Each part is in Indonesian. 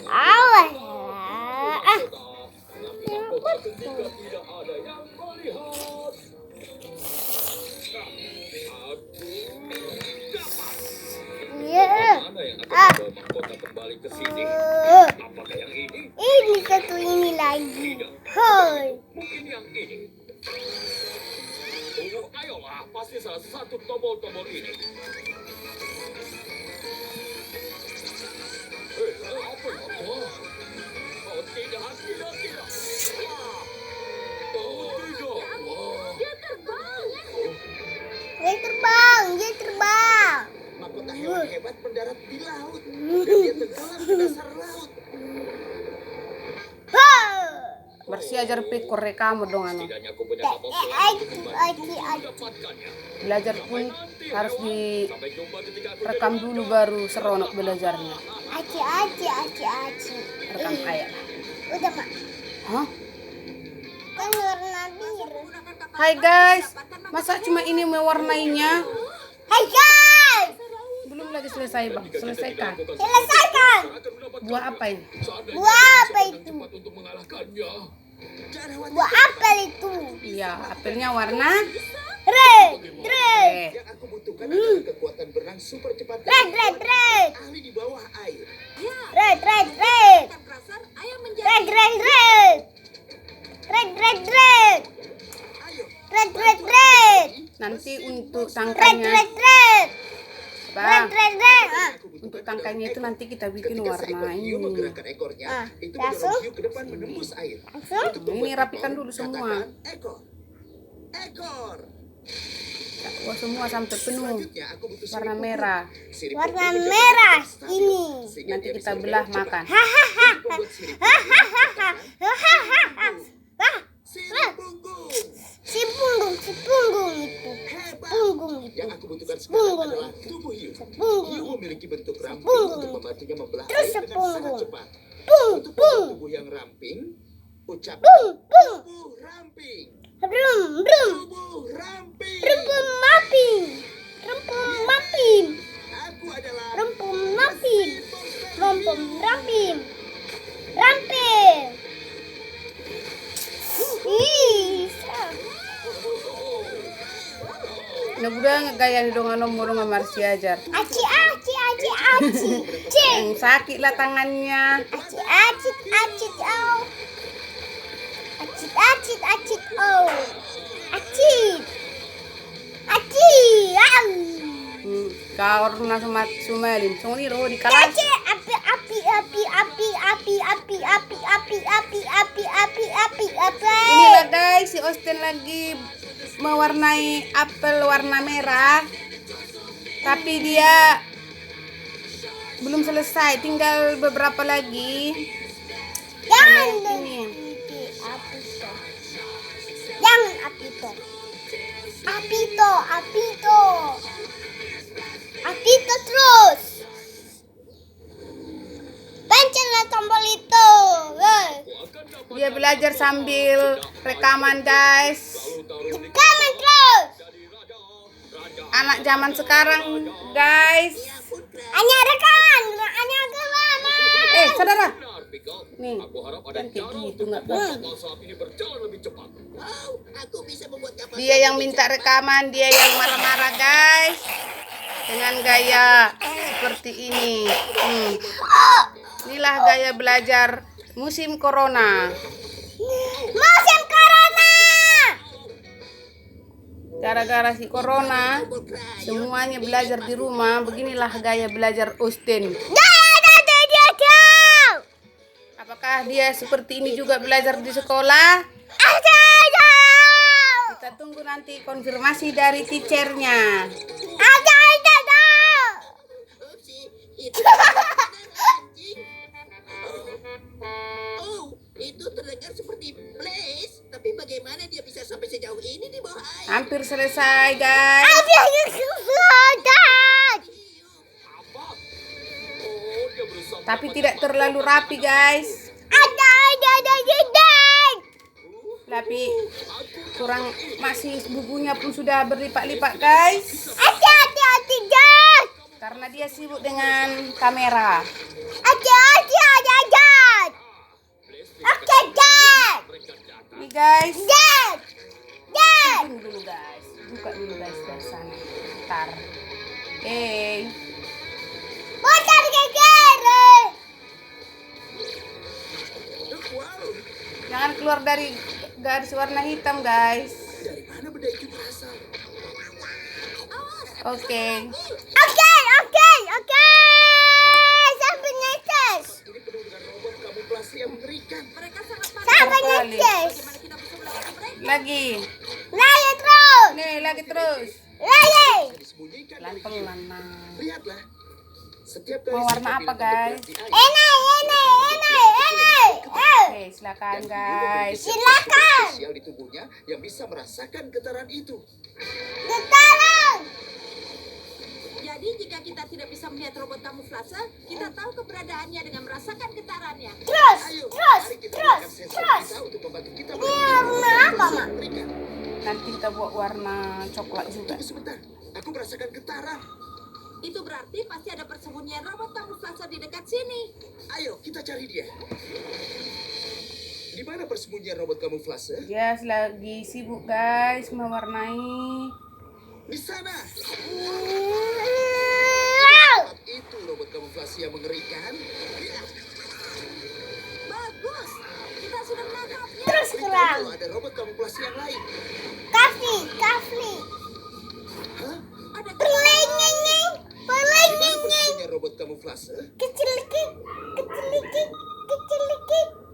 Awas. Ketika tidak ada yang melihat, aku dapat. Ya. Mana yang akan membawa mahkota kembali ke sini? Apakah yang ini? Ini satu ini lagi. Hoi. Mungkin yang ini. Tunggu, ayolah, pasti salah satu tombol-tombol ini. Apa? Oh, tidak. Wah. Oh, tidak. Wah. Dia terbang. Mahkota hewan hebat mendarat di laut dan dia tenggelam ke dasar laut. Bersih ajar pikir kamu dong anu. Setidaknya aku punya kapal selam untuk membantu Aci. mendapatkannya. Belajar pun harus Sampai jumpa ketika aku direkam dulu baru seronok belajarnya. Aci. Rekam kayak. Udah, Mak. Hah? Kan warna biru. Hai guys, masa cuma ini mewarnainya? Hai guys. Belum lagi selesai bang, selesaikan. Selesaikan. Buah apa ini? Buah apa itu? cepat untuk mengalahkannya. Buah apel itu. Iya, apelnya warna Red. red. Yang aku butuhkan adalah kekuatan berenang super cepat Red. ahli di bawah air. Red. Ayo, Red. Nanti untuk Red. tangkainya, bang, Ah. untuk tangkainya itu nanti kita bikin ketika warna seekor hiu ini. menggerakkan ekornya, Ah, itu langsung? mendorong hiu ke depan menembus air. Langsung? Untuk membuat Ini rapikan ekor, dulu semua. katakan ekor. Wah, semua sampai penuh. Selanjutnya aku butuh Warna sirip merah. punggung. Sirip Warna punggung menjadi merah lebih stabil, ini. sehingga Nanti dia kita bisa belah bergerak makan. cepat. Untuk membuat sirip punggung, sirip punggung. Si punggung itu. Hebat. Punggung itu. Yang aku butuhkan sekarang Punggung. adalah tubuh hiu. Punggung. Hiu memiliki bentuk ramping Punggung. untuk membantunya membelah Terus air dengan sepunggung. sangat cepat. Pung. Untuk membuat tubuh yang ramping, ucapkan Pung. tubuh ramping. Brum. Tubuh ramping. Rumpun mapin. Aku adalah Rumpun mapin. Rampin. Ih. Nah, udah ngegaya di dongan nomor Marsi ajar. Aci. Yang sakit lah tangannya. Acit, oh. Acit, oh. Acit, au. Kau warna sumalin. Sungguh roh di kalah. Acit, api. Inilah guys, si Osten lagi mewarnai apel warna merah. Tapi dia belum selesai, tinggal beberapa lagi. Jangan Ini. Jangan Apito terus. Pencetlah tombol itu. Dia belajar sambil rekaman guys. Rekaman terus. Anak zaman sekarang guys. Hanya rekaman. Saudara. Benar, Pickle. Nih, Aku harap ada kan kayak cara gitu, untuk nggak membuat kapal selam ini berjalan lebih cepat. Wow, aku bisa membuat kapal Dia yang minta rekaman, dia yang marah-marah guys. Dengan gaya seperti ini. Inilah gaya belajar musim corona. Musim corona. Gara-gara si corona, semuanya belajar di rumah. Beginilah gaya belajar Osten. Apakah dia seperti ini juga belajar di sekolah? Kita tunggu nanti konfirmasi dari teachernya. Upsi, itu anjing. Oh, itu terdengar seperti Blaze. Tapi bagaimana dia bisa sampai sejauh ini di bawah air? Hampir selesai guys. Apa? Oh, dia berusaha Tapi tidak terlalu rapi guys. Tapi kurang, masih bukunya pun sudah berlipat-lipat guys. Karena dia sibuk dengan kamera. Aja. Oke, Dad. Mereka datang. Nih guys. Dad. Tunggu dulu guys. Buka dulu guys dari sana. Ntar. Oke. Bocor ke kiri. Wow, Jangan keluar dari garis warna hitam guys. dari mana benda itu berasal? Oke. Oke. Sampai netes. Ini penuh dengan robot kamuflase yang mengerikan. Mereka sangat panik. Sampai Kembali. netes. Bagaimana kita bisa melawan mereka? Lagi. Lari terus. Nih lagi terus. Lari. Disembunyikan Pelan dari hiu. pelan. Lihatlah. Setiap Mau warna apa, guys? Ini. Oke, silakan guys. Silakan. Spesial di tubuhnya yang bisa merasakan getaran itu. Getaran. Jadi jika kita tidak bisa melihat robot kamuflase, kita tahu keberadaannya dengan merasakan getarannya. Terus. Ayo, mari kita gunakan sensor kita untuk membantu kita Ini warna apa, Mak? mengerikan. Nanti kita buat warna coklat juga. Tunggu sebentar, aku merasakan getaran. Itu berarti pasti ada persembunyian robot kamuflase di dekat sini. Ayo, kita cari dia. Di mana persembunyian robot kamuflase? Yes, lagi sibuk guys mewarnai. Di sana. Wow. Tempat itu robot kamuflase yang mengerikan. Ya, Bagus, kita sudah menangkapnya. Terus beritahu terang. kalau ada robot kamuflase yang lain. Kafli. Hah? Ada Perlengeng. Di mana persembunyian robot kamuflase? Kecil dikit.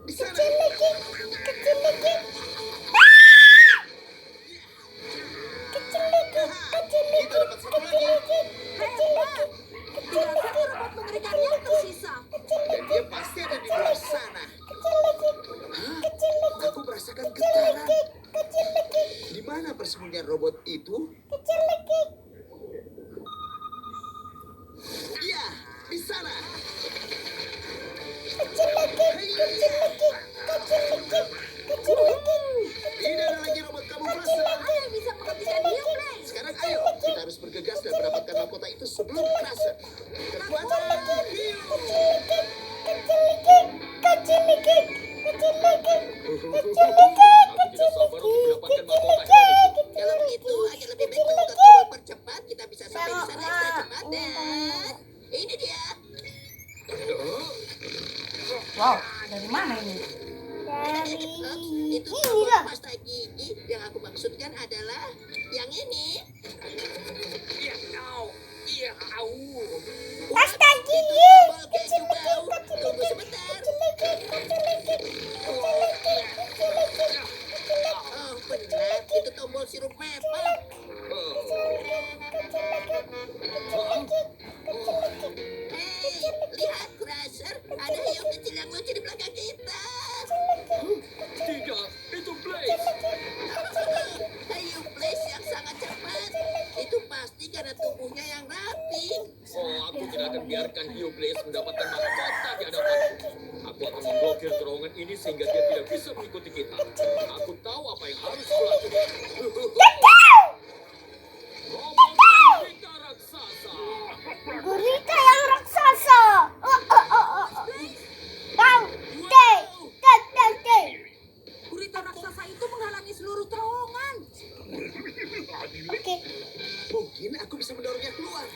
Di sana. Kecil dikit. Kita dapat satu lagi. hebat. Tinggal satu robot mengerikan yang tersisa. Dan dia pasti ada di luar sana. Hah? Aku merasakan getaran. Di mana persembunyian robot itu? Ya, di sana. Tidak ada lagi robot kamuflase. Ada yang bisa menghentikan New Blaze. Sekarang ayo, kita harus bergegas dan mendapatkan mahkota itu sebelum kerasa. Kekuatan hiu. Aku tidak sabar untuk mendapatkan mahkota hewan itu. Kalau begitu, agar lebih baik menggunakan tombol percepat, kita bisa sampai di sana extra cepat dan ini dia. Wow, dari mana ini? Itu tombol pasta gigi. Yang aku maksudkan adalah yang ini. Iya, au. Iya, au. Pasta Itu gigi. tombol keju bau. Tunggu sebentar. Oh, benar. Itu tombol sirup maple. Hei, lihat, Crusher. Ada hiu kecil yang lucu di belakang kita. Tidak, itu Blaze. Hiu Blaze yang sangat cepat. Itu pasti karena tubuhnya yang rapi. Oh, aku tidak akan biarkan hiu Blaze mendapatkan mahkota di hadapanku. Aku akan memblokir terowongan ini sehingga dia tidak bisa mengikuti kita. Aku tahu apa yang harus kulakukan. Robot kita raksasa. Gurita yang raksasa. Bang. Gurita raksasa itu menghalangi seluruh terowongan. Oke. Mungkin aku bisa mendorongnya keluar.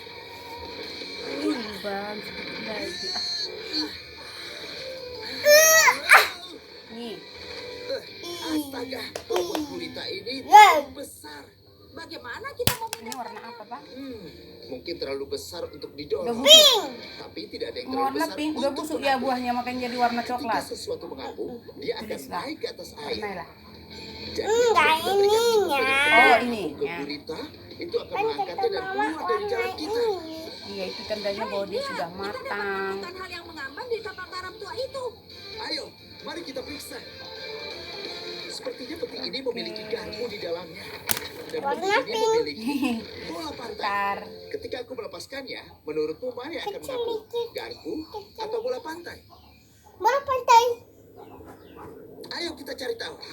Bang, lagi. Nih, Astaga, robot gurita ini Wow. terlalu besar. Bagaimana kita mau ini warna apa bang? Mungkin terlalu besar untuk Udah didorong. busuk. Tapi tidak ada yang Mau terlalu warna besar pink, udah untuk busuk ya mengapung. buahnya makanya jadi warna Ketika coklat. sesuatu mengapung, dia akan Tulislah. naik ke atas air. Warnailah. Jadi, Enggak, jika kita berikan ininya. kepada Oh, gurita, ini, ke ya. gurita, itu akan Kan mengangkatnya kata dan mama keluar dari jalan warna kita. ini. Iya, itu tandanya bahwa dia sudah Kita dapat matang. menemukan hal yang mengaman di kapal karam tua itu. Ayo, mari kita periksa. Sepertinya peti ini memiliki garpu di dalamnya. Dan Warna peti ini pink. memiliki bola pantai. Ntar. Ketika aku melepaskannya, menurutmu mana yang akan mengapung? Garpu atau bola pantai? Bola pantai. Ayo kita cari tahu.